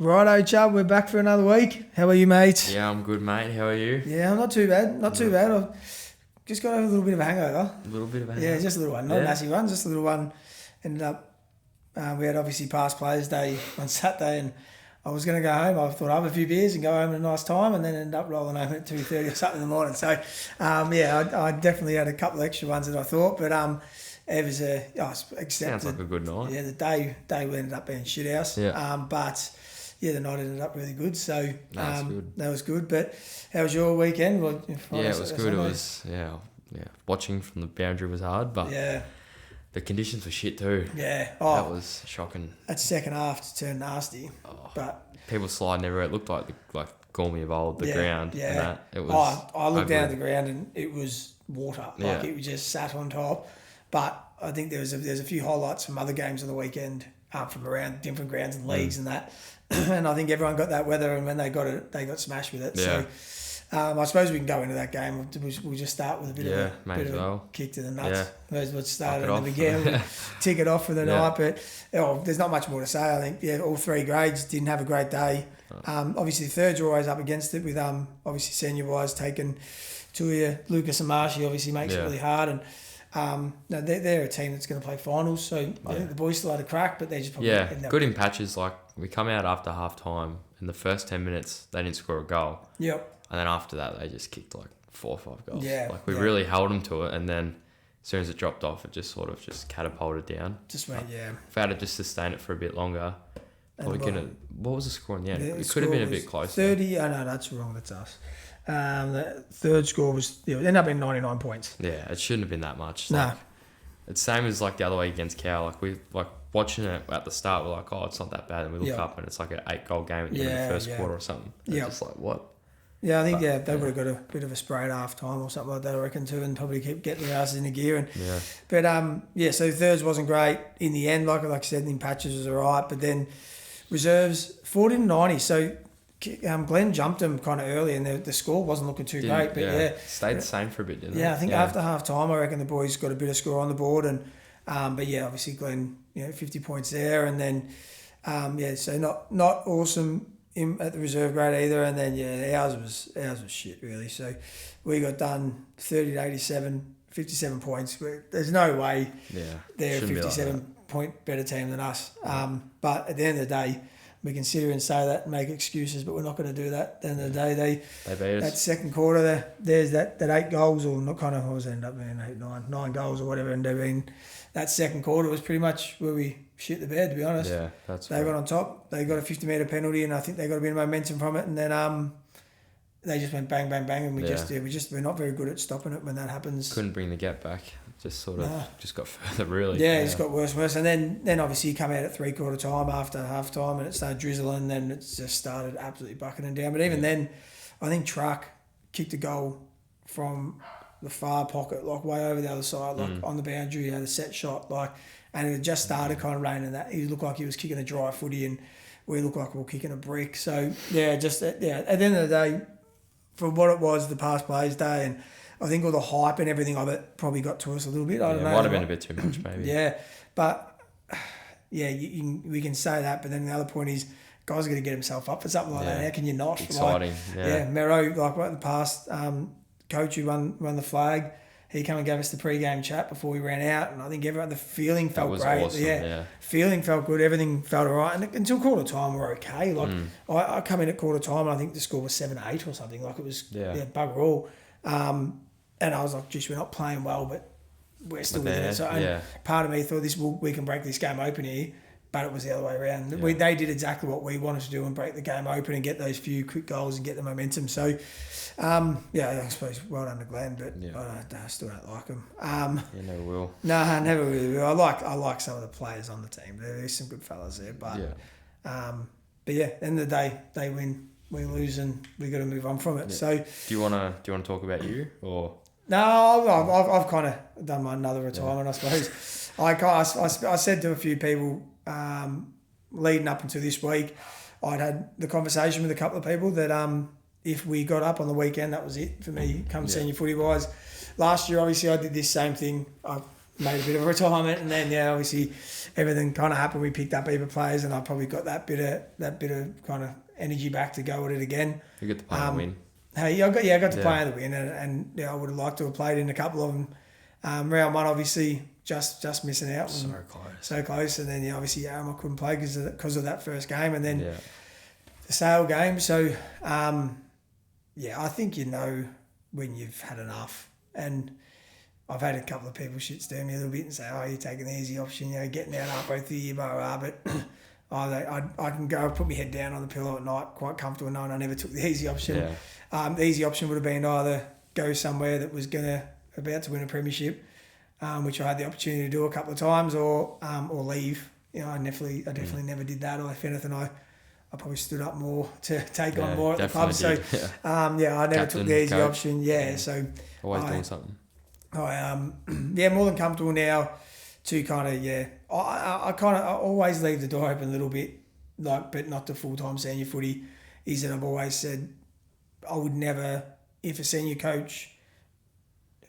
Righto, Chubb, we're back for another week. How are you, mate? Yeah, I'm good, mate. How are you? Yeah, I'm not too bad. Not too bad. I've just got a little bit of a hangover. A little bit of a hangover? Yeah, just a little one. Not a massive one, just a little one. Ended up, we had obviously past Players Day on Saturday, and I was going to go home. I thought I'd have a few beers and go home at a nice time, and then ended up rolling home at 2:30 or something in the morning. So, I definitely had a couple of extra ones that I thought, but it was Sounds like a good night. Yeah, the day ended up being shit house. Yeah. But yeah, the night ended up really good. So Good. that was good. But how was your weekend? Well, it was good. It was watching from the boundary was hard, but the conditions were shit too. Yeah. That was shocking. That second half turned nasty. But people sliding everywhere. It looked like Gormy of old, the ground. Yeah. And that. It was. I looked down at the ground and it was water. Like it was just sat on top. But I think there's a few highlights from other games on the weekend from around different grounds and leagues and that. And I think everyone got that weather, and when they got it, they got smashed with it. Yeah. So I suppose we can go into that game. We'll just start with a bit of a kick to the nuts. Yeah. Let's start at the beginning. We'll tick it off for the night. But there's not much more to say. I think all three grades didn't have a great day. Obviously, the thirds are always up against it with obviously senior-wise taking Tulia, Lucas and Marshy obviously makes it really hard. And they're a team that's going to play finals, so I think the boys still had a crack, but they just probably good in patches. Like we come out after half time, in the first 10 minutes they didn't score a goal. Yep. And then after that they just kicked like 4 or 5 goals. Yeah. Like we really held them to it, and then as soon as it dropped off, it just sort of just catapulted down. Just went If I had to just sustain it for a bit longer, what was the score in the end? It could have been a bit closer. 30. Oh no, that's wrong. That's us. The third score was it ended up being 99 points. Yeah, it shouldn't have been that much. No. It's same as like the other way against Cow. Like we watching it at the start, we're like, oh, it's not that bad, and we look up and it's like an 8-goal game at the end of the first quarter or something. It's just like what? Yeah, I think they would have got a bit of a spray at half time or something like that, I reckon too, and probably keep getting their asses in the gear. But so thirds wasn't great in the end. Like I said, in patches was alright, but then reserves 40-90. So Glenn jumped them kind of early, and the score wasn't looking too great. But stayed the same for a bit, didn't it? Yeah, I think after half time, I reckon the boys got a bit of score on the board, and obviously Glenn, 50 points there, and then so not awesome at the reserve grade either, and then ours was shit really. So we got done 30-87, 57 points. There's no way they're a 57 point better team than us. But at the end of the day, we can sit here and say that and make excuses, but we're not going to do that. At the end of the day, they beat us. That second quarter, there's that 8 goals, or not kind of, what was it end up being, 9 goals or whatever, and that second quarter was pretty much where we shit the bed, to be honest. Yeah, that's They got on top. They got a 50-metre penalty, and I think they got a bit of momentum from it, and then they just went bang, bang, bang, and we're not very good at stopping it when that happens. Couldn't bring the gap back. Just sort of just got further, really. Yeah, it just got worse and worse. And then obviously you come out at 3/4 time after half time, and it started drizzling, and then it just started absolutely bucketing down. But even then, I think Truck kicked a goal from the far pocket, like way over the other side, like on the boundary. He had a set shot, and it had just started kind of raining. That he looked like he was kicking a dry footy, and we looked like we were kicking a brick. So at the end of the day, for what it was, the past Players Day, and I think all the hype and everything of it probably got to us a little bit. I don't know. It might have been a bit too much, maybe. But we can say that. But then the other point is, guy's going to get himself up for something like that. How can you not? Exciting. Mero, like the past coach who run the flag, he came and gave us the pre-game chat before we ran out, and I think everyone, the feeling felt great. Awesome, feeling felt good. Everything felt all right, and until quarter time we're okay. Like I come in at quarter time, and I think the score was 7-8 or something. Like it was bugger all. And I was like, geez, we're not playing well, but we're still there. So part of me thought we can break this game open here, but it was the other way around. Yeah. They did exactly what we wanted to do and break the game open and get those few quick goals and get the momentum. So, I suppose well done to Glenn, but I still don't like him. Never will. No, I never really will. I like some of the players on the team. There's some good fellas there, but at the end of the day, they win. We lose, and we got to move on from it. Yeah. So, do you want to talk about you or? No, I've kind of done my another retirement, I suppose. I said to a few people leading up until this week, I'd had the conversation with a couple of people that if we got up on the weekend, that was it for me, senior footy wise. Last year, obviously, I did this same thing. I made a bit of a retirement, and then obviously everything kind of happened. We picked up either players, and I probably got that bit of kind of energy back to go at it again. You get to play and win. Hey, I got to play in the win, and I would have liked to have played in a couple of them. Round one, obviously, just missing out. So close, and then obviously I couldn't play because of that first game, and then the Sale game. So I think when you've had enough, and I've had a couple of people shit stir me a little bit and say, "Oh, you're taking the easy option, getting out halfway through the year, blah, blah, blah." But I can go put my head down on the pillow at night, quite comfortable knowing I never took the easy option. Yeah. The easy option would have been either go somewhere that was about to win a premiership, which I had the opportunity to do a couple of times, or leave. I definitely never did that. Or if anything, I probably stood up more to take on more at the club. So I never took the easy option. So always doing something. I more than comfortable now to kind of I always leave the door open a little bit, but not to full-time senior footy. Is that I've always said I would never, if a senior coach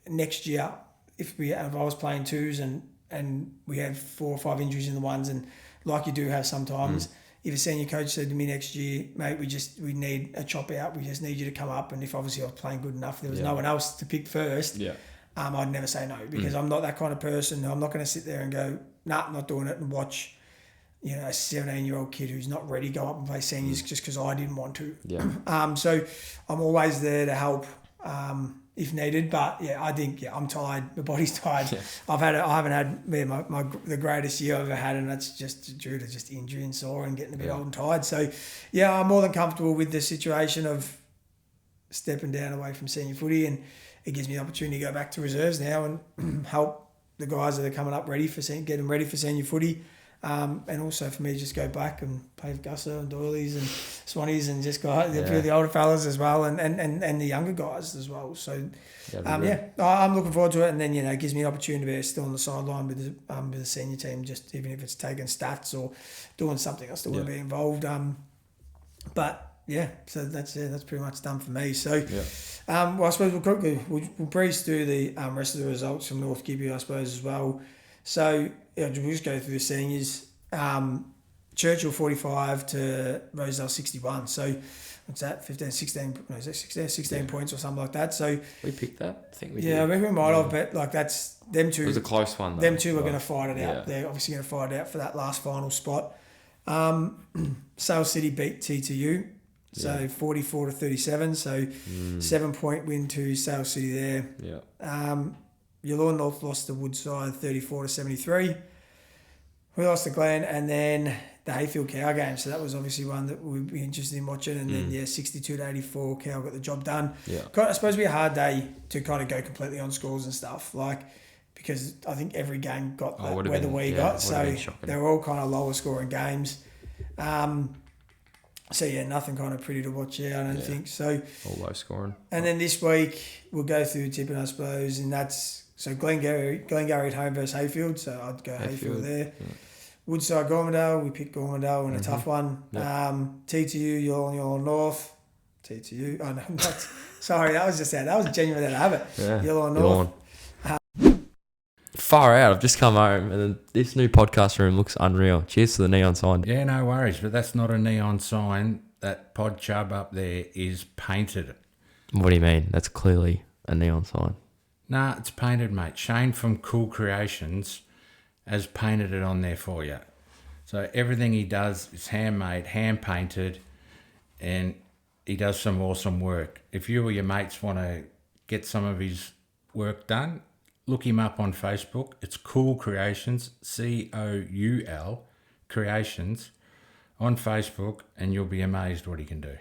next year, if I was playing twos and we had 4 or 5 injuries in the ones, and like you do have sometimes, if a senior coach said to me next year, mate, we need a chop out, we just need you to come up, and if obviously I was playing good enough, there was no one else to pick first. I'd never say no, because I'm not that kind of person. I'm not going to sit there and go, nah, I'm not doing it, and watch, a 17-year-old kid who's not ready go up and play seniors just because I didn't want to. So I'm always there to help if needed. But I think I'm tired. My body's tired. I haven't had the greatest year I've ever had, and that's just due to just injury and sore and getting a bit old and tired. So I'm more than comfortable with the situation of stepping down away from senior footy, and it gives me the opportunity to go back to reserves now and help the guys that are coming up get them ready for senior footy, and also for me to just go back and play with Gusser and Doilies and Swannies and just go the older fellas as well, and the younger guys as well. So I'm looking forward to it, and then it gives me an opportunity to be still on the sideline with the senior team, just even if it's taking stats or doing something, I still want to be involved. So that's pretty much done for me. So, I suppose we'll breeze through the rest of the results from North Gibby, I suppose, as well. So, we'll just go through the seniors. Churchill 45 to Rosedale 61. So, what's that? 16 points or something like that. So we picked that. I think we did. Yeah, I reckon we might have, but that's them two. It was a close one, though. Them two are going to fight it out. They're obviously going to fight it out for that last final spot. Sale City beat TTU. So 44 to 37. So 7-point win to Sale City there. Yallourn North lost to Woodside 34 to 73. We lost to Glen, and then the Hayfield Cow game. So that was obviously one that we'd be interested in watching. And then 62 to 84, Cow got the job done. I suppose it'd be a hard day to kind of go completely on scores and stuff, because I think every game got that weather we got. So they were all kind of lower scoring games. So nothing kind of pretty to watch here, I don't think. So all low scoring. And then this week we'll go through tipping, I suppose, and that's Glengarry at home versus Hayfield. So I'd go Hayfield there. Woodside Gormandale, we picked Gormandale in a tough one. TTU, Yallourn North. TTU. Oh no, not. Sorry, that was genuine that I have it. Yallourn North. Far out. I've just come home, and then this new podcast room looks unreal. Cheers to the neon sign. Yeah, no worries, but that's not a neon sign. That PoddChubb up there is painted. What do you mean? That's clearly a neon sign. Nah, it's painted, mate. Shane from Cool Creations has painted it on there for you. So everything he does is handmade, hand-painted, and he does some awesome work. If you or your mates want to get some of his work done, look him up on Facebook. It's Cool Creations, COUL Creations, on Facebook, and you'll be amazed what he can do.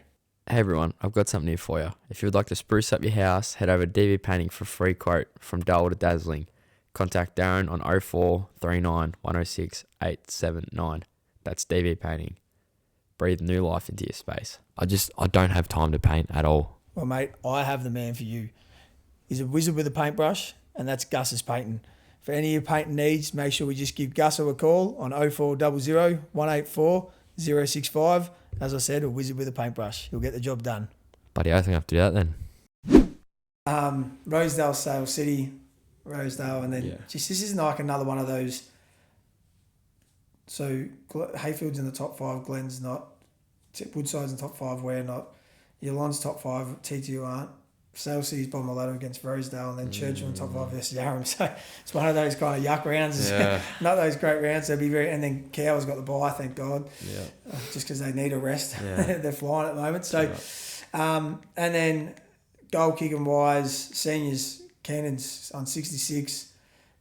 Hey everyone, I've got something here for you. If you would like to spruce up your house, head over to DV Painting for a free quote from dull to dazzling. Contact Darren on 0439 106 879. That's DV Painting. Breathe new life into your space. I don't have time to paint at all. Well, mate, I have the man for you. He's a wizard with a paintbrush, and that's Gus's Painting. For any of your painting needs, make sure we just give Gus a call on 0400 184 065. As I said, a wizard with a paintbrush. He'll get the job done. Buddy, I think I have to do that then. Rosedale Sale City. Rosedale, and then just this isn't like another one of those. So Hayfield's in the top 5, Glen's not, Woodside's in the top 5, we're not, Yalon's top 5, TTU aren't, Salesey's bottom of the ladder against Rosedale, and then Churchill in top 5 versus Yarram. So it's one of those kind of yuck rounds. Not those great rounds. They'll be and then Cowell's got the bye, thank God. Yeah. Just because they need a rest. Yeah. They're flying at the moment. So, and then goal kicking wise, seniors, Cannon's on 66.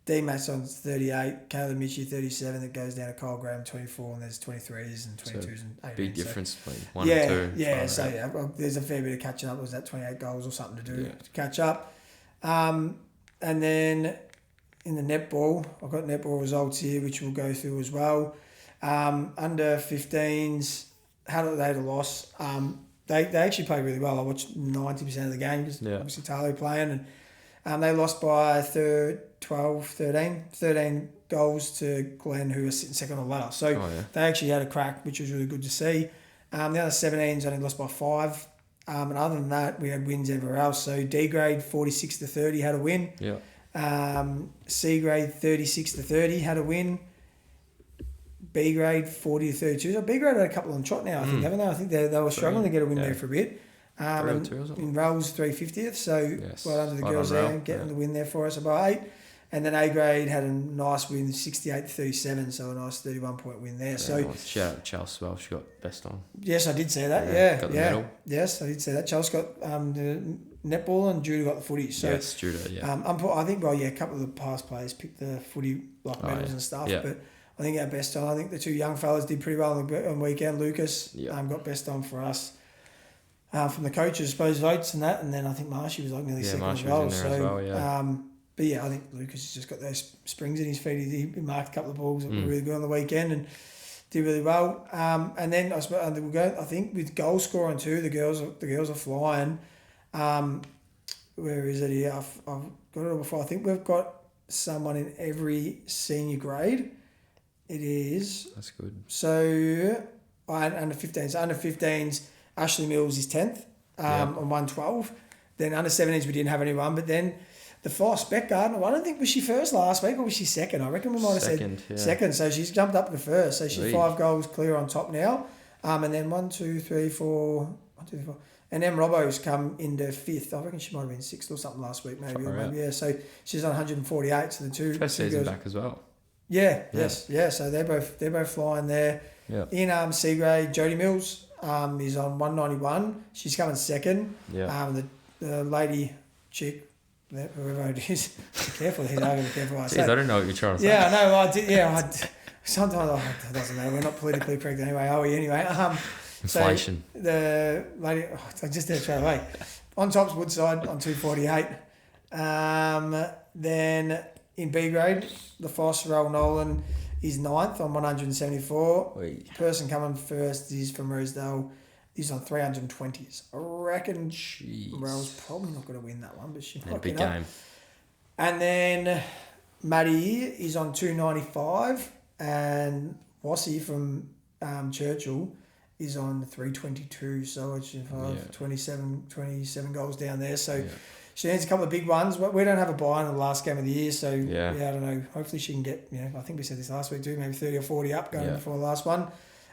D-Matt's on 38, Caleb Mitchie 37, that goes down to Kyle Graham 24, and there's 23s and 22s and 18s. Big difference between 1 and 2. Yeah, so well, there's a fair bit of catching up. Was that 28 goals or something to do to catch up? And then in the netball, I've got netball results here, which we'll go through as well. Under 15s, how did they had a loss? They actually played really well. I watched 90% of the game because obviously Taylor playing, and they lost by 13 goals to Glen, who was sitting second on the ladder. So they actually had a crack, which was really good to see. The other 17s only lost by 5. And other than that, we had wins everywhere else. So D grade 46-30 had a win. C grade 36-30 had a win. B grade 40-32. So B grade had a couple on trot now, I think, haven't they? I think they were struggling to get a win there for a bit. In Rolls 350th, so well under the girls there, getting the win there for us by 8. And then A grade had a nice win, 68-37, so a nice 31-point win there. So nice. Shout out to Chelsea as well. She got best on. Yes, I did see that. Got the medal. Yes, I did see that. Chelsea got the netball and Judah got the footy. So yes, Judah. I think a couple of the past players picked the footy medals and stuff, but I think our best on. I think the 2 young fellas did pretty well on the weekend. Lucas got best on for us. From the coaches, I suppose, votes and that, and then I think Marshy was like nearly second as well. Was in there as well, but I think Lucas has just got those springs in his feet. He marked a couple of balls that were really good on the weekend and did really well. And then I suppose we'll go. I think with goal scoring too, the girls are flying. Where is it here? I've got it all before. I think we've got someone in every senior grade. It is. That's good. So under 15s. Under 15s. Ashley Mills is 10th on 112. Then under 17s we didn't have anyone, but then the Foss Beck Gardner, I don't think, was she first last week or was she second? I reckon we might have said second. So she's jumped up to first. So she's 5 goals clear on top now. And then 1, 2, 3, 4. And then Robbo's come into 5th. I reckon she might have been 6th or something last week, maybe. So she's on 148. So the two first season back as well. So they're both flying there. Yeah. In C grade, Jodie Mills. Is on 191. She's coming second. The lady chick, whoever it is, be careful. He's going to be careful. I don't know what you're trying to say. Yeah, I know. I did. Sometimes it doesn't matter. We're not politically correct anyway, are we? Anyway, inflation. So the lady, I just did it straight away. On top's Woodside on 248. Then in B grade, the Foss Roll Nolan is 9th on 174. Oy. Person coming first is from Rosedale. He's on 320s. I reckon Rose's probably not going to win that one, but she might big game. And then Maddie is on 295, and Wassy from Churchill is on 322. So it's 27 goals down there. So she needs a couple of big ones. We don't have a buy in the last game of the year, so I don't know. Hopefully she can get, I think we said this last week too, maybe 30 or 40 up going before the last one.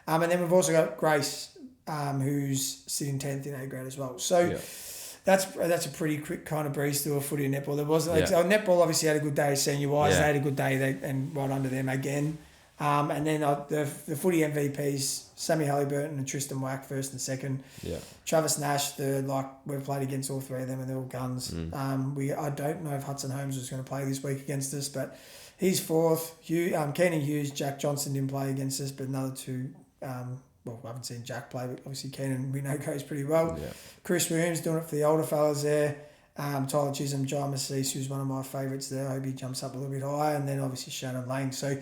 And then we've also got Grace, who's sitting 10th in A grade as well. So that's a pretty quick kind of breeze through a footy and netball. There was netball obviously had a good day senior wise. They had a good day and right under them again. And then the footy MVPs, Sammy Halliburton and Tristan Wack first and second. Yeah. Travis Nash third. We've played against all 3 of them and they're all guns. I don't know if Hudson Holmes was going to play this week against us, but he's 4th. Keenan Hughes, Jack Johnson didn't play against us, but another 2. I haven't seen Jack play, but obviously Keenan we know goes pretty well. Yeah. Chris Williams doing it for the older fellas there. Tyler Chisholm, John Massis, who's one of my favourites there. I hope he jumps up a little bit higher. And then obviously Shannon Lane. So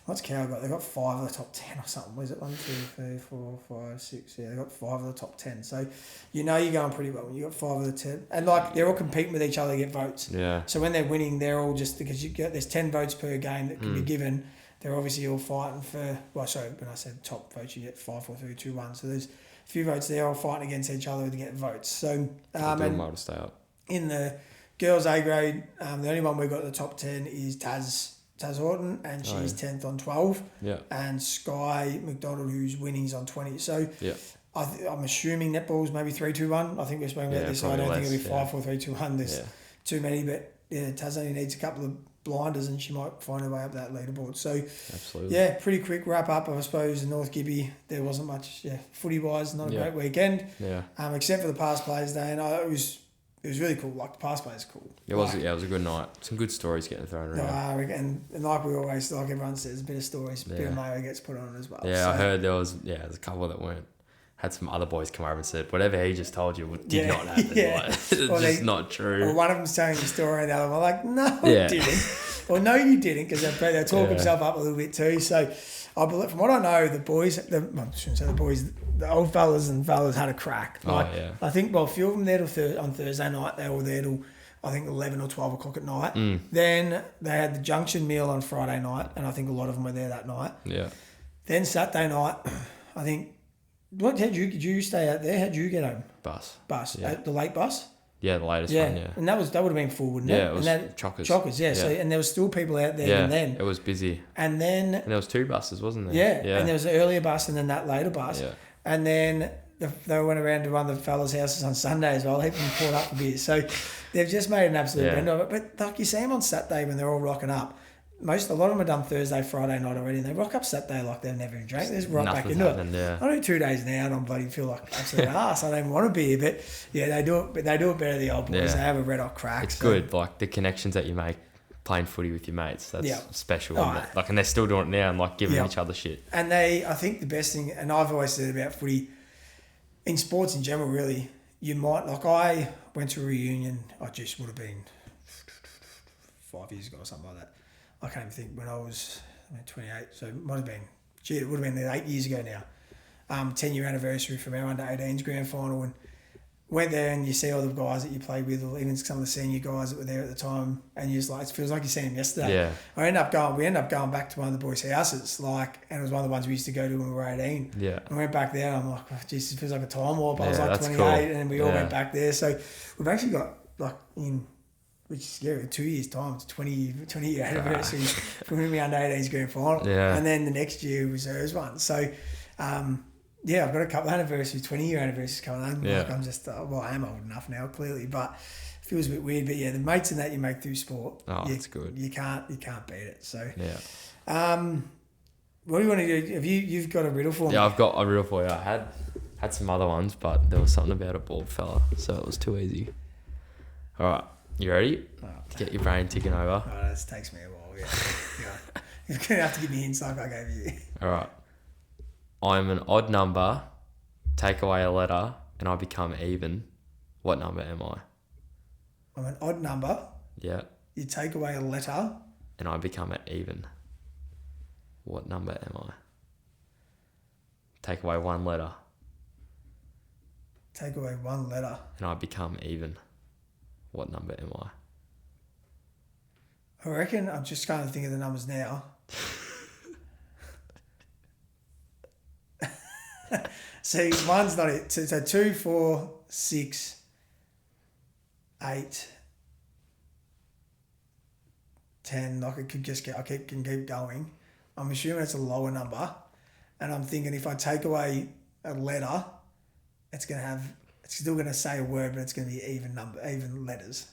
what's Cow got? They've got 5 of the top 10 or something. Was it 1, 2, 3, 4, 5, 6? Yeah, they've got 5 of the top 10. So you're going pretty well when you got 5 of the 10. And they're all competing with each other to get votes. Yeah. So when they're winning, they're all just because there's 10 votes per game that can be given. They're obviously all fighting for. Well, sorry, when I said top votes, you get 5, 4, 3, 2, 1. So there's a few votes there, all fighting against each other to get votes. So doing well to stay up. In the Girls A grade, the only one we got in the top 10 is Taz Horton, and she's 10th on 12. Yeah. And Sky McDonald, who's winning's on 20. So Yeah. I'm assuming netball's maybe 3-2-1. I think we're speaking about this. I don't think it'll be 5-4-3-2-1. There's too many, but yeah, Taz only needs a couple of blinders and she might find her way up that leaderboard. So Absolutely. yeah, pretty quick wrap up. I suppose in North Gibby there wasn't much footy wise, not a great weekend. Yeah. Except for the past players day, and it was really cool. Like the past players cool. It was a good night. Some good stories getting thrown around. And like we always, like everyone says, a bit of stories, a bit of mayo gets put on as well. Yeah, so, I heard there's a couple that weren't. Had some other boys come over and said, whatever he just told you did not happen. Like, it's just not true. Or one of them's telling the story and the other one like, no, it didn't. Or no, you didn't, because they talk himself up a little bit too. So I believe, from what I know, the boys, I shouldn't say the boys, the old fellas and fellas had a crack. Like, I think, a few of them there on Thursday night, they were there till, I think, 11 or 12 o'clock at night. Then they had the junction meal on Friday night, and I think a lot of them were there that night. Yeah. Then Saturday night, I think, did you stay out there? How'd you get home? Bus. Yeah. The late bus? Yeah, the latest one, yeah. And that would have been full, wouldn't it? Yeah, it was Chockers. Chockers, yeah. So, and there was still people out there even then. It was busy. And then... And there was 2 buses, wasn't there? Yeah. And there was an earlier bus and then that later bus. Yeah. And then they went around to one of the fellas' houses on Sunday as well. He'd been poured up for beers. So they've just made an absolute end of it. But like you see them on Saturday when they're all rocking up, a lot of them are done Thursday, Friday night already, and they rock up Saturday like they've never even drank. They just rock back into it. Yeah. I do 2 days now and I'm bloody feel like absolute arse. I don't even want to be here, but yeah, they do it. But they do it better. The old boys, they have a red hot crack. It's good, like the connections that you make playing footy with your mates. That's special. Oh, and they're still doing it now and like giving each other shit. And I think the best thing, and I've always said about footy, in sports in general, really, you might I went to a reunion. I just would have been 5 years ago or something like that. I can't even think when I was 28, so it might have been, it would have been 8 years ago now. 10-year anniversary from our under-18s grand final, and went there and you see all the guys that you played with, or even some of the senior guys that were there at the time, and you just it feels like you seen them yesterday. Yeah. We ended up going back to one of the boys' houses, and it was one of the ones we used to go to when we were 18. Yeah. I went back there and I'm like, oh, geez, it feels like a time warp. I was 28 cool. and we all went back there. So we've actually got which is scary, 2 years' time, it's 20-year anniversary from when we under-18s grand final. Yeah. And then the next year was hers one. So, I've got a couple of anniversaries, 20-year anniversaries coming on. Yeah. Like I'm just, I am old enough now, clearly, but it feels a bit weird. But yeah, the mates and that you make through sport, it's good. You can't beat it. So, what do you want to do? You've got a riddle for me? Yeah, I've got a riddle for you. I had some other ones, but there was something about a bald fella, so it was too easy. All right. You ready? To get your brain ticking over. Oh, this takes me a while, yeah. You're going to have to give me hints like I gave you. All right. I'm an odd number, take away a letter, and I become even. What number am I? I'm an odd number. Yeah. You take away a letter. And I become an even. What number am I? Take away one letter. Take away one letter. And I become even. What number am I? I reckon I'm just going to think of the numbers now. See, one's not it. So 2, 4, 6, 8, 10. Like it could just get. Can keep going. I'm assuming it's a lower number, and I'm thinking if I take away a letter, it's still going to say a word, but it's going to be even letters.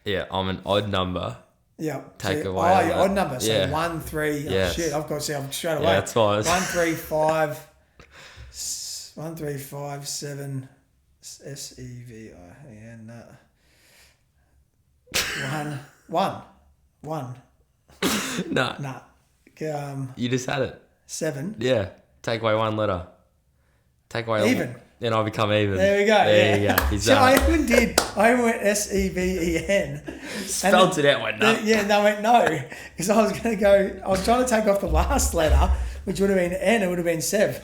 Yeah, I'm an odd number. Yeah. Take away. Odd number. So 1, 3. Yes. Oh shit! I've got to see. I'm straight away. Yeah, that's fine. 1, 3, 5. 1, 3, 5, 7. SEVIN. 1. Nah. You just had it. 7. Yeah. Take away one letter. Take away even. Then I become even. There we go. There you go. He's so done. I even went SEVEN. Spelled it out, went no. And I went no. Because I was going to go, I was trying to take off the last letter, which would have been N, it would have been 7.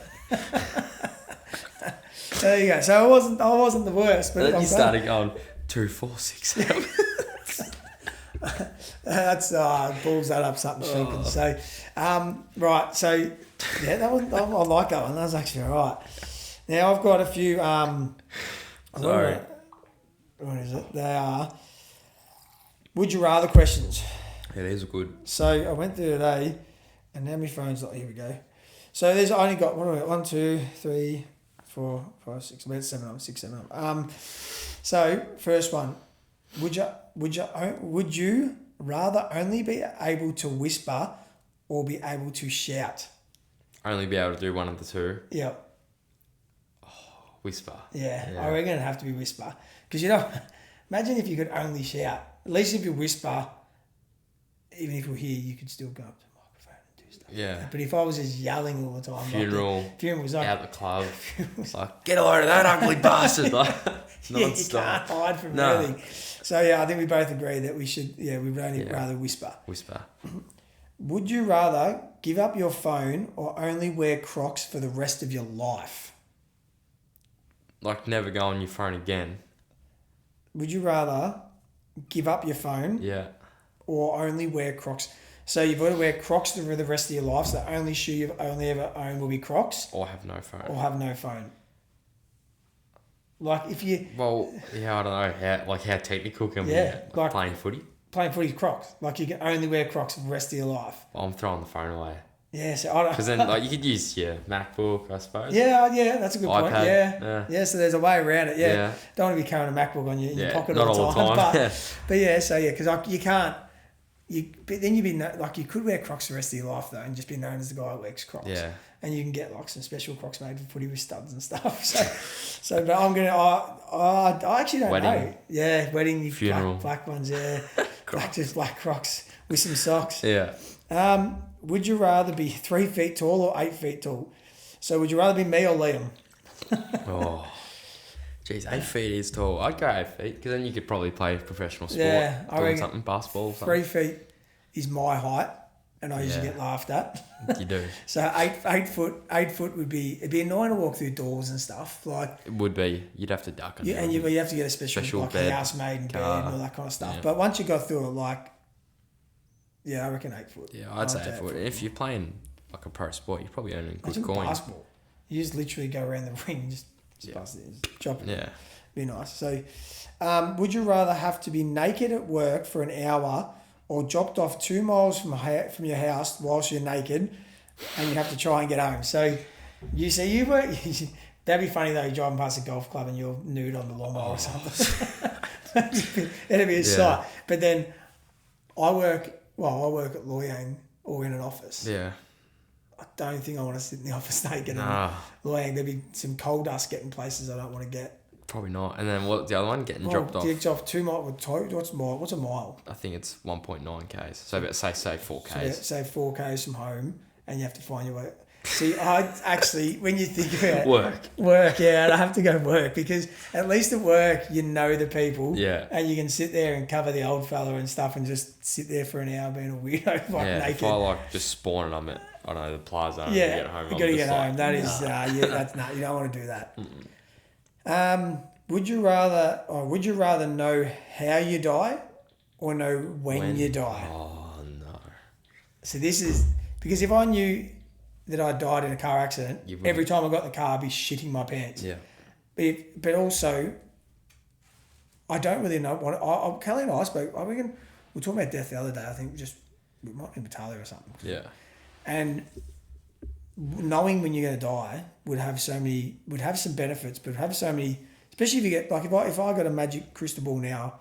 There you go. So I wasn't the worst. But you started going 2, 4, 6, 7. That's balls that up something stupid. So, right. So, yeah, that was, I like that one. That was actually all right. Now I've got a few. Sorry. What is it? They are. Would you rather questions? Yeah, these are good. So I went through today, and now my phone's like, here we go. So there's I only got, what do I got? 1, 2, 3, 4, 5, 6, about 7 of them, 6, 7 of them. So first one, would you rather only be able to whisper or be able to shout? Only be able to do one of the two. Yeah. Whisper. Yeah, I reckon it'd have to be whisper. Because, you know, imagine if you could only shout. At least if you whisper, even if we're here, you could still go up to the microphone and do stuff. Yeah. But if I was just yelling all the time. Funeral was like, out the club. It's like, get a load of that ugly bastard. Like, yeah, you can't hide from anything. So, yeah, I think we both agree that we should, we would only rather whisper. Whisper. Would you rather give up your phone or only wear Crocs for the rest of your life? Like, never go on your phone again. Would you rather give up your phone or only wear Crocs? So you've got to wear Crocs for the rest of your life. So the only shoe you've only ever owned will be Crocs. Or have no phone. Like if you... Well, yeah, I don't know. How technical can we get? Like playing footy? Playing footy Crocs. Like you can only wear Crocs for the rest of your life. Well, I'm throwing the phone away. Yeah, so I don't... Because then, like, you could use your MacBook, I suppose. Yeah, that's a good point. iPad, Yeah, so there's a way around it. Yeah. Yeah. Don't want to be carrying a MacBook on in your pocket not all the time. But because you can't... But then you'd be... Like, you could wear Crocs the rest of your life, though, and just be known as the guy who wears Crocs. Yeah. And you can get, like, some special Crocs made for footy with studs and stuff. So but I'm going to... I actually don't know. Yeah, wedding. Funeral. Black ones, yeah. Black Crocs with some socks. Yeah. Would you rather be 3 feet tall or 8 feet tall? So would you rather be me or Liam? Geez, 8 feet is tall. I'd go 8 feet because then you could probably play professional sport. Yeah, I reckon something, basketball. 3 feet is my height, and I usually get laughed at. You do. So 8 foot would be, it'd be annoying to walk through doors and stuff. Like it would be. You'd have to duck. And you have to get a special like bed, house made and bed and all that kind of stuff. Yeah. But once you go through it, like. Yeah, I reckon 8 foot. Yeah, I'd say 8 foot. If you're playing like a pro sport, you're probably earning good coin. Basketball. You just literally go around the ring and just bust it, just chop it. Yeah. Be nice. So, would you rather have to be naked at work for an hour or dropped off 2 miles from your house whilst you're naked and you have to try and get home? So, you see, you work... That'd be funny though, you're driving past a golf club and you're nude on the lawnmower or something. It'd be a sight. But then I work at Loyang or in an office. Yeah. I don't think I want to sit in the office naked. Nah. Loyang, there'd be some coal dust getting places I don't want to get. Probably not. And then what's the other one? Getting dropped off. Dropped off 2 miles. What's a mile? I think it's 1.9 k's. So about say 4 k's. So say 4 k's from home, and you have to find your way. See, I actually, when you think about work, yeah, I'd have to go work because at least at work you know the people, and you can sit there and cover the old fella and stuff, and just sit there for an hour being a weirdo, naked. If I like just spawning them at I don't know the plaza, and get home. You got to get home. That is, that's not. You don't want to do that. Would you rather know how you die, or know when you die? Oh no. So this is because if I knew that I died in a car accident, every time I got in the car, I'd be shitting my pants. Yeah. But also, I don't really know what... Kelly and I spoke... I reckon... We were talking about death the other day. I think we might be in Battaglia or something. Yeah. And knowing when you're going to die would have some benefits, but would have so many... Especially if you get... Like, if I got a magic crystal ball now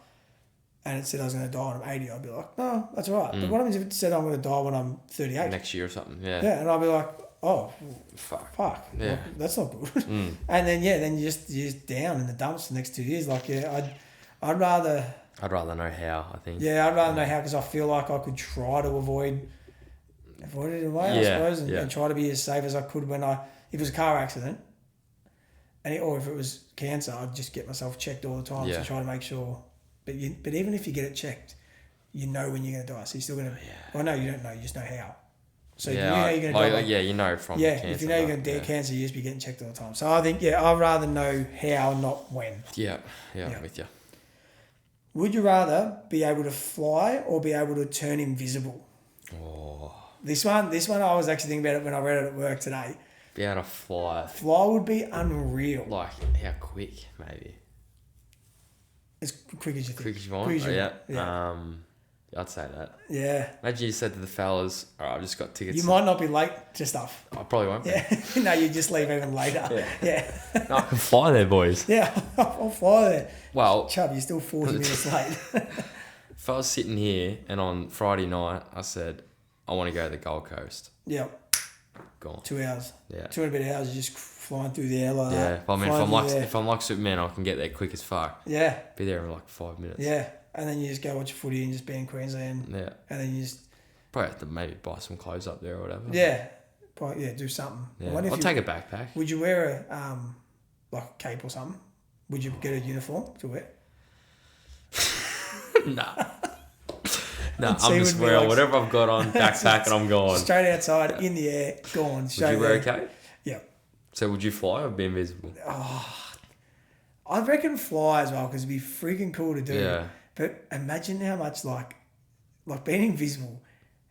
and it said I was going to die when I'm 80, I'd be like, no, that's all right. But what happens if it said I'm going to die when I'm 38? Next year or something, yeah. Yeah, and I'd be like, oh, fuck. Yeah. Well, that's not good. Mm. And then, then you're just down in the dumps for the next 2 years. Like, I'd rather... I'd rather know how, I think. Yeah, I'd rather know how because I feel like I could try to avoid it in a way, I suppose, and try to be as safe as I could if it was a car accident, or if it was cancer, I'd just get myself checked all the time to try to make sure... But even if you get it checked, you know when you're going to die. So you're still going to... Well, no, you don't know. You just know how. So if you know you're going to die... Yeah, you know from cancer. If you know you're going to die cancer, you just be getting checked all the time. So I think, I'd rather know how, not when. Yeah, I'm with you. Would you rather be able to fly or be able to turn invisible? Oh. This one I was actually thinking about it when I read it at work today. Be able to fly. Fly would be unreal. Like, how quick, maybe? as quick as you think. Quick as you want. Quick as you yeah. want. Yeah. I'd say that. Yeah. Imagine you said to the fellas, all right, I've just got tickets. You might not be late to stuff. I probably won't be. Yeah. No, you just leave even later. Yeah. No, I can fly there, boys. Yeah, I'll fly there. Well, Chubb, you're still 40 minutes late. if I was sitting here and on Friday night, I said, I want to go to the Gold Coast. Yep. Gone. 2 hours. Yeah. 2 and a bit of hours, you're just flying through the air like that. Yeah. I mean, if I'm like Superman, I can get there quick as fuck. Yeah. Be there in like 5 minutes. Yeah. And then you just go watch footy and just be in Queensland. Yeah. And then you just... Probably have to maybe buy some clothes up there or whatever. Yeah. Do something. Yeah. I'll take a backpack. Would you wear like a cape or something? Would you get a uniform to wear? Nah. No, I'm just wearing whatever I've got on, backpack, and I'm going. Straight outside, in the air, gone. Would you wear a cape? Yeah. So would you fly or be invisible? I reckon fly as well, because it'd be freaking cool to do. Yeah. But imagine how much, like being invisible,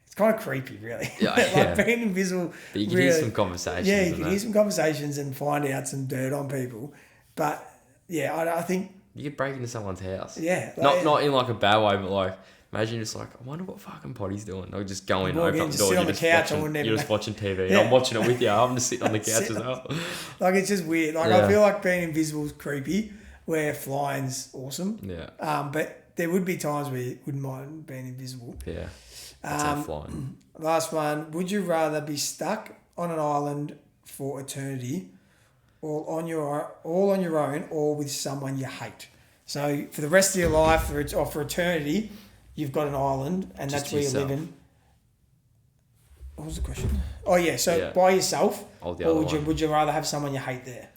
it's kind of creepy, really. Yeah, being invisible. But you can hear some conversations. Yeah, you can hear some conversations and find out some dirt on people. But, yeah, I think... You could break into someone's house. Yeah. Not in like a bad way, but like... Imagine just like, I wonder what fucking Poddy's doing. I'll just go in, open up the door, you're just watching TV. Yeah. And I'm watching it with you. I'm just sitting on the couch as well. Like, it's just weird. Like, I feel like being invisible is creepy, where flying's awesome. Yeah. But there would be times where you wouldn't mind being invisible. Yeah. That's flying. Last one. Would you rather be stuck on an island for eternity, all on your own, or with someone you hate? So for the rest of your life, or for eternity, you've got an island, and Just that's where yourself. you're living. What was the question? Oh yeah, so by yourself, or would you rather have someone you hate there?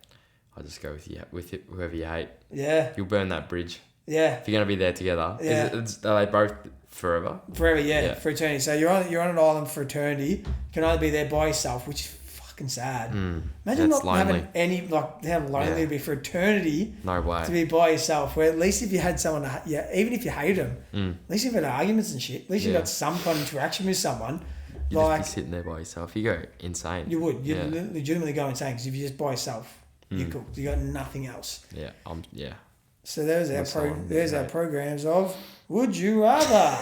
I'll just go with whoever you hate. Yeah. You'll burn that bridge. Yeah. If you're gonna be there together. Yeah. Are they both forever? Forever, yeah, for eternity. So you're on an island for eternity. You can only be there by yourself, which is fucking sad. Imagine not having any, like, how lonely it'd be for eternity. No way. To be by yourself. Where at least if you had someone, even if you hate them, at least you've had arguments and shit. At least you've got some kind of interaction with someone. You'd just be sitting there by yourself. You go insane. You would. You'd legitimately go insane, because if you're just by yourself, you're cooked. You got nothing else. Yeah. Yeah. So there's our programs of Would You Rather.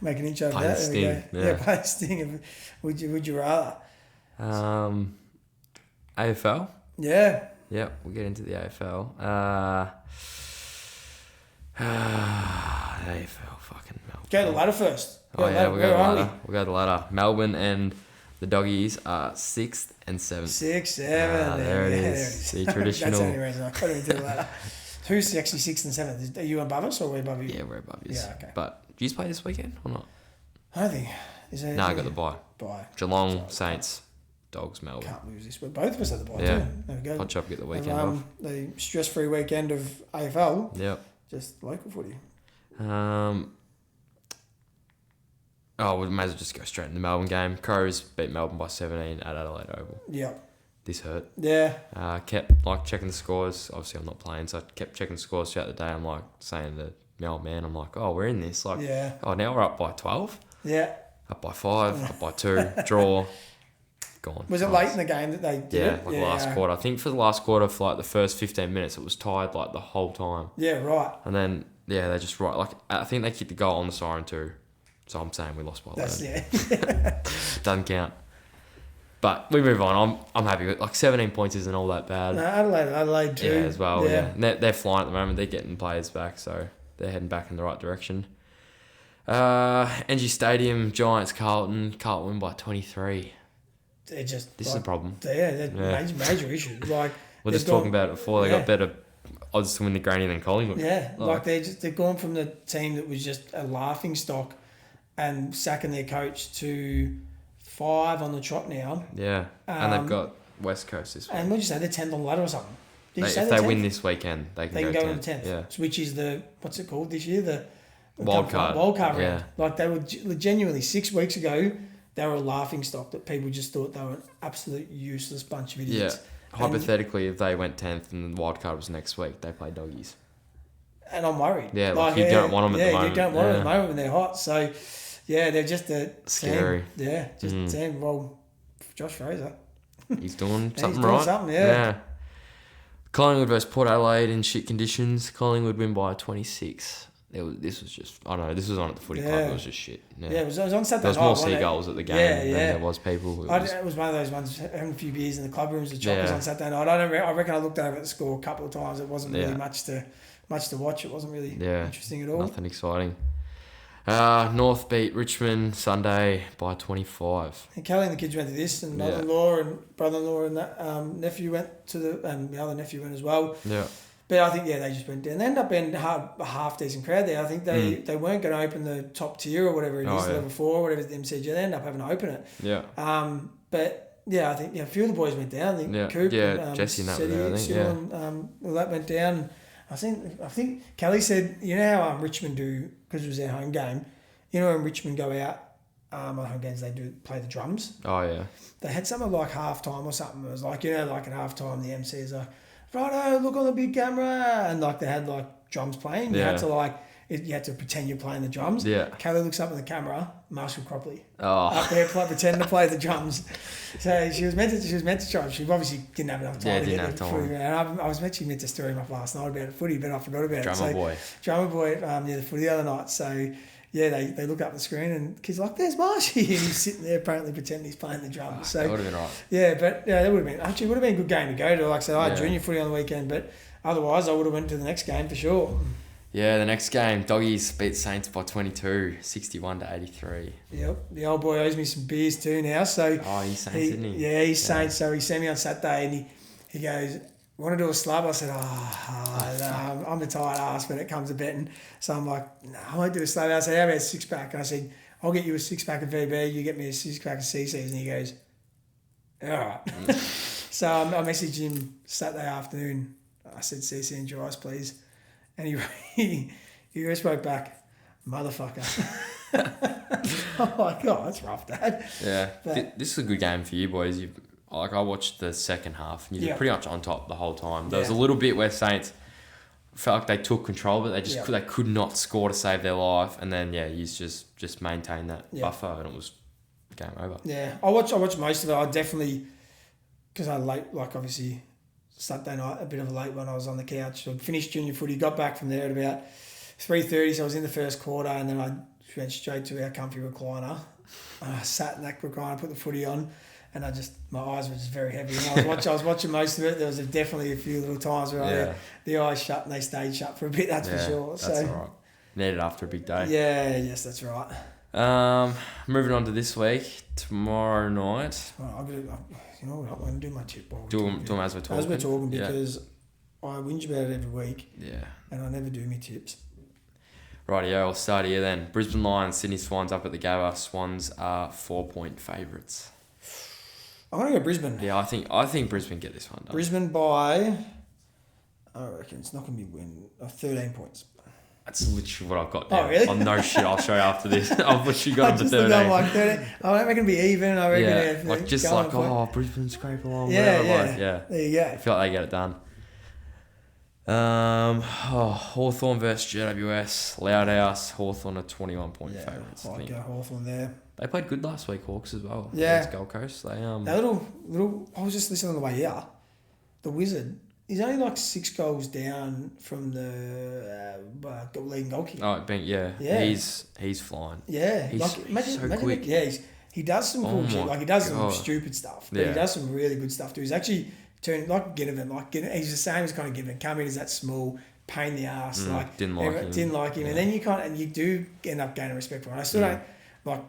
Make an intro of that. There we go. Yeah, play the sting of Would You Rather. AFL? Yeah. Yeah, we'll get into the AFL. AFL, fucking Melbourne. Go to the ladder first. We'll go to the ladder. Melbourne and the Doggies are 6th and 7th. 6, 7. There it is. The traditional. That's the only reason I put it into the ladder. Who's actually 6th and 7th? Are you above us or are we above you? Yeah, we're above you. Yeah, okay. But do you play this weekend or not? I don't think. No, I got the bye. Geelong, Saints, Dogs, Melbourne. Can't lose this. But both of us have the bye too. There we go. PoddChubb get the weekend off. The stress-free weekend of AFL. Yep. Just local footy. We may as well just go straight into the Melbourne game. Crows beat Melbourne by 17 at Adelaide Oval. Yep. This hurt. Yeah. Kept checking the scores. Obviously, I'm not playing, so I kept checking the scores throughout the day. I'm like saying to my old man, I'm like, we're in this. Like, now we're up by 12. Yeah. Up by 5, up by 2, draw, gone. Was it late in the game that they did it? Last quarter. I think for the last quarter, for like the first 15 minutes, it was tied like the whole time. Yeah, right. And then, they just I think they kicked the goal on the siren too. So I'm saying we lost by 11. Doesn't count. But we move on. I'm happy with 17 points isn't all that bad. No, Adelaide too. Yeah, as well. Yeah. They're flying at the moment. They're getting players back, so they're heading back in the right direction. NG Stadium, Giants, Carlton win by 23. They're just this is a problem. They're major issue. Like we're just talking about it before. They got better odds to win the granny than Collingwood. Yeah, they've gone from the team that was just a laughing stock and sacking their coach to 5 on the trot now. Yeah, and they've got West Coast this week. And what'd you say, they're 10th on the ladder or something? If they win this weekend, they can go into 10th. Yeah. Which is what's it called this year? The wild card round. Yeah. Like they were genuinely 6 weeks ago, they were a laughing stock that people just thought they were an absolute useless bunch of idiots. Yeah. Hypothetically, if they went 10th and the wild card was next week, they play Doggies. And I'm worried. Yeah, you don't want them at the moment. Yeah, you don't want them at the moment when they're hot. So, yeah, they're just a scary. Team. Yeah, just a team. Well, Josh Fraser. He's doing something right. Something, yeah. Collingwood versus Port Adelaide in shit conditions. Collingwood win by 26. This was just, I don't know, this was on at the footy club. It was just shit. Yeah, it was on Saturday night. There was more seagulls at the game than there was people. It was one of those ones, having a few beers in the club rooms with choppers on Saturday night. I reckon I looked over at the score a couple of times. It wasn't really much to watch. It wasn't really interesting at all. Nothing exciting. North beat Richmond Sunday by 25. And Kelly and the kids went to this, and mother-in-law and brother-in-law and that nephew went to the other nephew went as well. Yeah. But I think, they just went down. They ended up being a half-decent crowd there. I think they weren't going to open the top tier or whatever it is, level 4, whatever the MCG. They ended up having to open it. Yeah. But, I think a few of the boys went down. I think Coop, Jesse and that were there, I think, all that went down. I think Kelly said, you know how Richmond do, because it was their home game, you know when Richmond go out on home games, they do play the drums. Oh, yeah. They had something like half-time or something. It was like, like at half-time, the MCs are righto, look on the big camera, and they had drums playing. You had to you had to pretend you're playing the drums. Yeah. Kelly looks up at the camera, Marshall Cropley, up there pretending to play the drums. So she was meant to try. She obviously didn't have enough time to get the footy. And I was actually meant to story him up last night about the footy, but I forgot about it. Drummer boy, the footy the other night. So. Yeah, they look up at the screen and the kids are like, there's Marshy. And he's sitting there apparently pretending he's playing the drums. So that would have been right. Yeah, but that would have been a good game to go to. Like I said, I had junior footy on the weekend, but otherwise I would have went to the next game for sure. Yeah, the next game, Doggies beat Saints by 22, 61-83. Yep, the old boy owes me some beers too now. So he's Saints, isn't he? Yeah, he's Saints. So he sent me on Saturday and he goes, want to do a slab? I said, no, I'm a tired ass when it comes to betting. So I'm like, no, I won't do a slab. I said, how about a 6-pack? And I said, I'll get you a 6-pack of VB, you get me a 6-pack of CCs. And he goes, all right. So I messaged him Saturday afternoon. I said, CC and dries, please. And he wrote back, motherfucker. I'm like, oh, that's rough, Dad. Yeah, but this is a good game for you boys. I watched the second half, and you're pretty much on top the whole time. There was a little bit where Saints felt like they took control, but they could not score to save their life. And then you just maintained that buffer, and it was game over. Yeah, I watched most of it. I definitely, because I late, obviously Saturday night, a bit of a late one. I was on the couch. I finished junior footy, got back from there at about 3:30. So I was in the first quarter, and then I went straight to our comfy recliner. I sat in that recliner, put the footy on. And my eyes were just very heavy. And I was watching most of it. There was definitely a few little times where the eyes shut and they stayed shut for a bit, that's for sure. That's all right. Needed after a big day. Yeah, yes, that's right. Moving on to this week, tomorrow night. Well, I'm going to do my tip. Do them as we're talking. As we're talking, because I whinge about it every week. Yeah. And I never do my tips. Rightio, I'll start here then. Brisbane Lions, Sydney Swans up at the Gabba. Swans are 4-point favourites. I'm going to go Brisbane. Yeah, I think Brisbane get this one done. Brisbane by, I reckon it's not going to be 13 points. That's literally what I've got now. Oh, really? Oh, no shit, I'll show you after this. I've literally got them to 13. I reckon it'll be even. I reckon Brisbane scrape along. Yeah. There you go. I feel like they get it done. Hawthorn versus GWS. Loudhouse. Hawthorn are 21-point favourites. I'd go Hawthorn there. They played good last week, Hawks, as well. Yeah. Against Gold Coast. They That little. I was just listening on the way here. The Wizard. He's only 6 goals down from the leading goalkeeper. Oh, he's flying. Yeah, he's so quick. He does some cool shit. He does some stupid stuff, but he does some really good stuff too. He's actually turned Ginnivan. He's the same as kind of Ginnivan. Come in as that small pain in the ass. Didn't like him. And then you do end up gaining respect for him. I still don't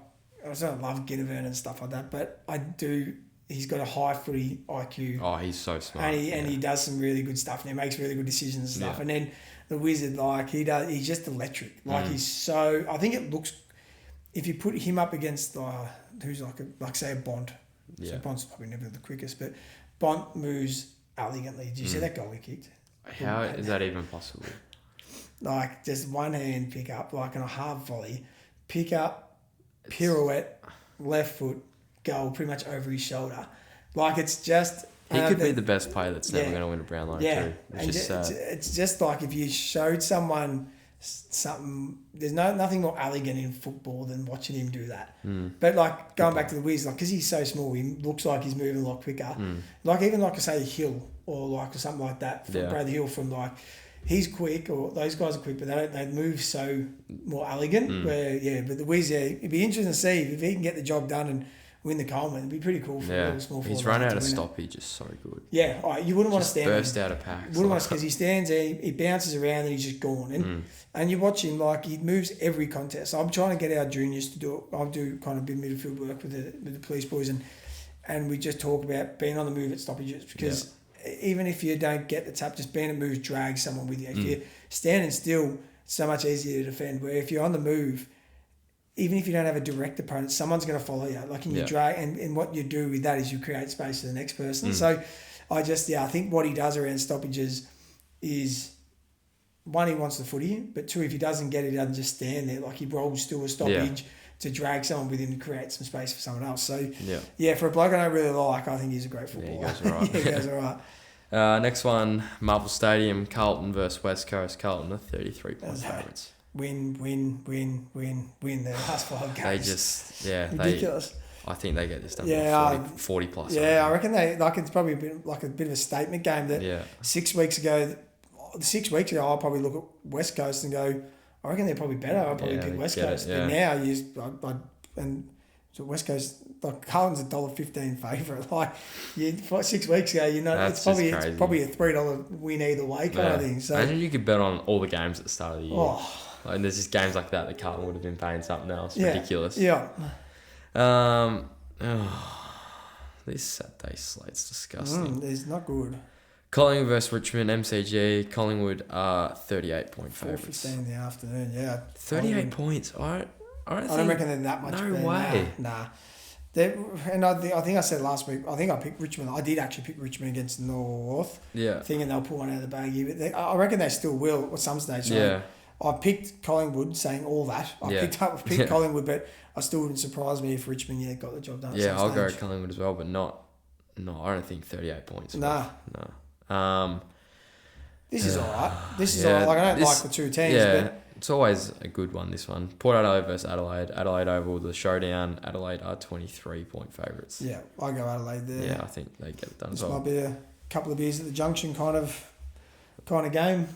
I still don't love Ginnivan and stuff like that, but I do. He's got a high footy IQ. Oh, he's so smart. And he does some really good stuff, and he makes really good decisions and stuff. Yeah. And then the Wizard, he's just electric. He's so. I think it looks. If you put him up against who's say a Bond. Yeah. So Bond's probably never the quickest, but Bond moves elegantly. Did you see that goal he kicked? How is that even possible? Just one hand pick up, on a hard volley, pick up. Pirouette, left foot, goal pretty much over his shoulder. It's just... He could be the best player that's never going to win a Brownlow too. It's just if you showed someone something. There's nothing more elegant in football than watching him do that. Mm. But like going back to the Wiz, like because he's so small, he looks like he's moving a lot quicker. Like even like I say Hill or like something like that from Bradley Hill from like. He's quick, or those guys are quick, but they move so more elegant. But the Wiz, it'd be interesting to see if he can get the job done and win the Coleman. It'd be pretty cool for a little small forward. He's run out of stoppage, just so good. Yeah, you wouldn't want to stand burst out of packs. Wouldn't want to because he stands there, he bounces around, and he's just gone. And you watch him like he moves every contest. I'm trying to get our juniors to do it. I'll do kind of a bit of midfield work with the police boys, and we just talk about being on the move at stoppages because. Yeah. Even if you don't get the tap, just being a move drags someone with you. If you're standing still, it's so much easier to defend. Where if you're on the move, even if you don't have a direct opponent, someone's going to follow you. Like in your drag, and what you do with that is you create space for the next person. So I think what he does around stoppages is one, he wants the footy, but two, if he doesn't get it, he doesn't just stand there. Like he rolls through a stoppage to drag someone with him to create some space for someone else. So for a bloke I don't really like, I think he's a great footballer. Yeah, he goes all right. He goes all right. Next one, Marvel Stadium, Carlton versus West Coast. Carlton are 33-point favourites. Win their last 5 games. They just, ridiculous. I think they get this done by 40 plus. Yeah, I reckon it's probably been like a bit of a statement game that 6 weeks ago, I'll probably look at West Coast and go, I reckon they're probably better. I'll probably pick West Coast. But now so West Coast, like Carlton's $1.15 favourite. Like 6 weeks ago, it's probably a $3 win either way kind of thing. So imagine you could bet on all the games at the start of the year. And there's just games like that Carlton would have been paying something else. Ridiculous. Yeah. This Saturday slate's disgusting. It's not good. Collingwood versus Richmond, MCG. Collingwood are 38-point favourites. 4:15 in the afternoon, yeah. 38 points. I don't reckon they're that much. No way. Nah. And I think I said last week, I think I picked Richmond. I did actually pick Richmond against North. Yeah. Thinking they'll pull one out of the bag here. But I reckon they still will at some stage. So I picked Collingwood saying all that. I picked Collingwood, but I still wouldn't surprise me if Richmond got the job done. Yeah, I'll go Collingwood as well, but not. No, I don't think 38 points. Nah. No. This is alright. This is alright. Like I don't like the two teams, but it's always a good one. This one, Port Adelaide versus Adelaide. Adelaide Oval, the showdown. Adelaide are 23-point favourites. Yeah, I go Adelaide there. Yeah, I think they get it done. This as well. might be a couple of beers at the junction kind of game.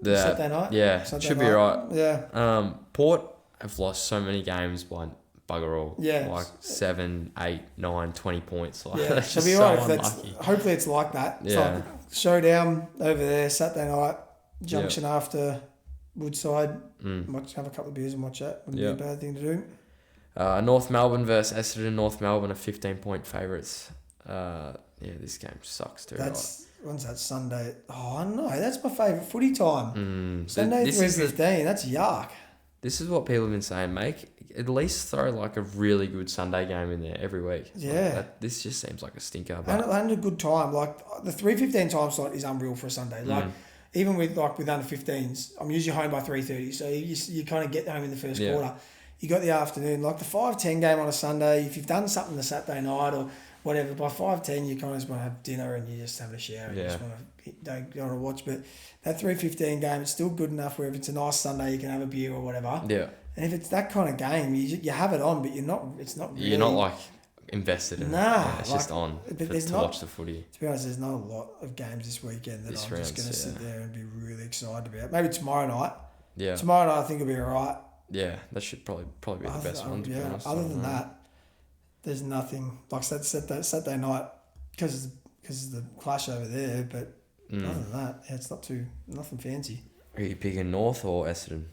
Yeah, Saturday night. Yeah, should be right. Yeah. Port have lost so many games by bugger all. Yeah. Like 7, 8, 9, 20 points. Like, yeah, should be right. Hopefully it's like that. It's like showdown over there, Saturday night, junction after Woodside. Might have a couple of beers and watch that. Wouldn't be a bad thing to do. North Melbourne versus Essendon. North Melbourne are 15-point favourites. This game sucks too. When's that? Sunday? Oh no, that's my favourite footy time. Sunday 3:15. That's yuck. This is what people have been saying. At least throw like a really good Sunday game in there every week. Yeah. Like this just seems like a stinker. And a good time. Like the 3:15 time slot is unreal for a Sunday. Like even with under 15s, I'm usually home by 3:30. So you kind of get home in the first quarter. You got the afternoon, like the 5:10 game on a Sunday. If you've done something the Saturday night or whatever, by 5:10 you kind of just want to have dinner and you just have a shower and you just want to don't want to watch. But that 3:15 game, it's still good enough where if it's a nice Sunday you can have a beer or whatever. Yeah. And if it's that kind of game, you have it on, but you're not. It's not. Really, you're not like invested in it. Nah, it's just on to watch the footy. To be honest, there's not a lot of games this weekend that I'm just going to sit there and be really excited about. Maybe tomorrow night. Yeah. Tomorrow night I think it'll be alright. Yeah, that should probably be the best one. To be honest. Other than that, there's nothing like Saturday night because of the clash over there. But other than that, it's nothing fancy. Are you picking North or Essendon?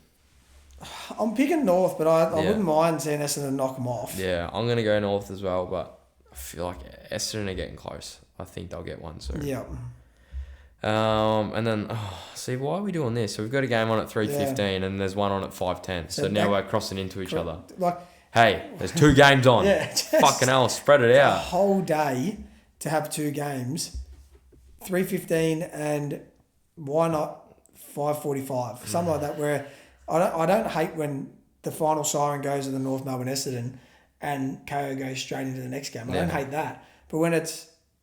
I'm picking North, but I wouldn't mind seeing Essendon knock them off. Yeah, I'm going to go North as well, but I feel like Essendon are getting close. I think they'll get one soon. Yeah. And then, why are we doing this? So we've got a game on at 3:15 and there's one on at 5:10. So now we're crossing into each other. Like, hey, there's 2 games on. Fucking hell, spread it out. A whole day to have 2 games, 3:15 and why not 5:45? Something like that where I don't hate when the final siren goes to the North Melbourne Essendon and KO goes straight into the next game. I don't hate that. But when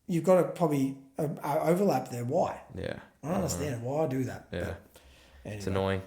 you've got to probably overlap there. Why? Yeah. I don't understand why I do that. Yeah. Anyway. It's annoying.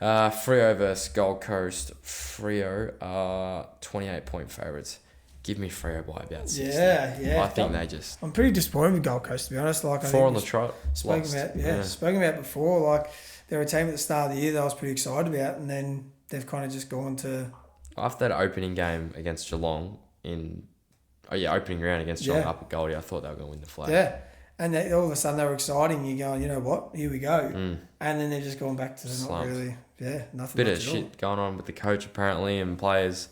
Freo versus Gold Coast. Freo are 28-point favourites. Give me Freo by about 60. Yeah. I think they just... I'm pretty disappointed with Gold Coast, to be honest. Like, I 4 think on the trot. spoken about before. Like, they're a team at the start of the year that I was pretty excited about, and then they've kind of just gone to... After that opening game against Geelong opening round against Geelong up at Goldie, I thought they were going to win the flag. Yeah. And all of a sudden they were exciting. You're going, you know what? Here we go. And then they're just going back to Slumped. not really... Yeah, nothing Bit much of at all. shit going on with the coach apparently, and players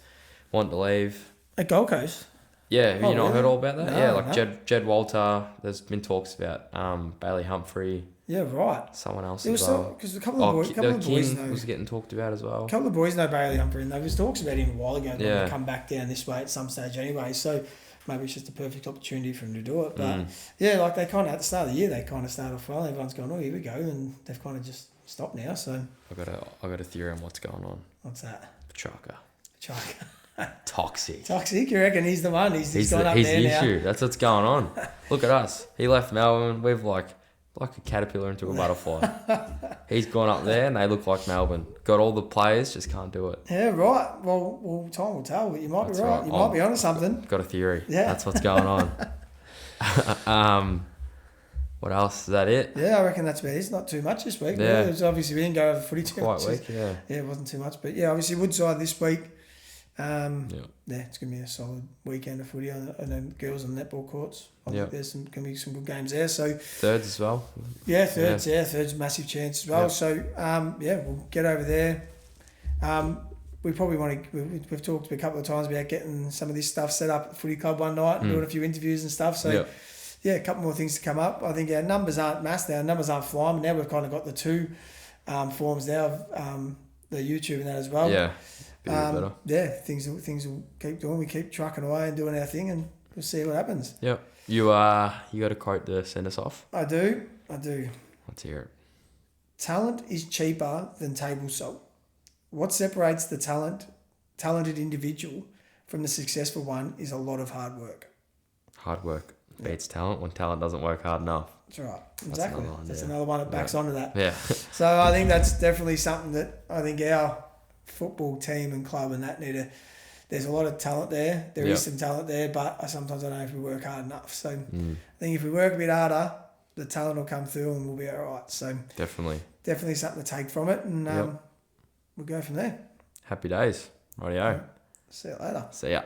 want to leave. At Gold Coast? Yeah, have you not really? heard all about that? No. Jed Walter. There's been talks about Bailey Humphrey. Yeah, right. Someone else There as was well. because a couple of boys know. Was getting talked about as well. A couple of boys know Bailey Humphrey, and there was talks about him a while ago. And Yeah. he'll come back down this way at some stage anyway. So maybe it's just a perfect opportunity for him to do it. But yeah, like they kind of at the start of the year, they kind of started off well. Everyone's going, oh, here we go, and they've kind of just stopped now. So I got a theory on what's going on. what's that? Petrarca. Chaka. Toxic. Toxic, you reckon he's the one? He's gone up he's there the now. issue. That's what's going on. Look at us. He left Melbourne. We've like a caterpillar into a butterfly. He's gone up there and they look like Melbourne. Got all the players, just can't do it. Yeah, right. Well, time will tell. You might That's be right. right. You might be onto something. Got a theory. Yeah. That's what's going on. What else? Is that it? Yeah, I reckon that's about it. It's not too much this week. Yeah. It was obviously we didn't go over footy too much. Quite weak, yeah. Yeah, it wasn't too much. But yeah, obviously Woodside this week. Yeah. It's going to be a solid weekend of footy and then girls on netball courts. I Yeah. think there's going to be some good games there. So Thirds as well. yeah, thirds a massive chance as well. Yeah. So we'll get over there. We probably want to. We've talked a couple of times about getting some of this stuff set up at the footy club one night and doing a few interviews and stuff. So a couple more things to come up. I think our numbers aren't massed. Our numbers aren't flying. But now we've kind of got the two forms now of the YouTube and that as well. Yeah. Better. Yeah, things will keep doing. We keep trucking away and doing our thing, and we'll see what happens. Yep. You got a quote to send us off? I do. Let's hear it. Talent is cheaper than table salt. What separates the talented individual from the successful one is a lot of hard work. Hard work beats talent when talent doesn't work hard enough. That's right. Exactly. That's another one that backs onto that. Yeah. So I think that's definitely something that I think our football team and club and that there's a lot of talent there. There is some talent there, but sometimes I don't know if we work hard enough. So I think if we work a bit harder, the talent will come through and we'll be all right. So definitely something to take from it, and we'll go from there. Happy days. Rightio. See you later. See ya.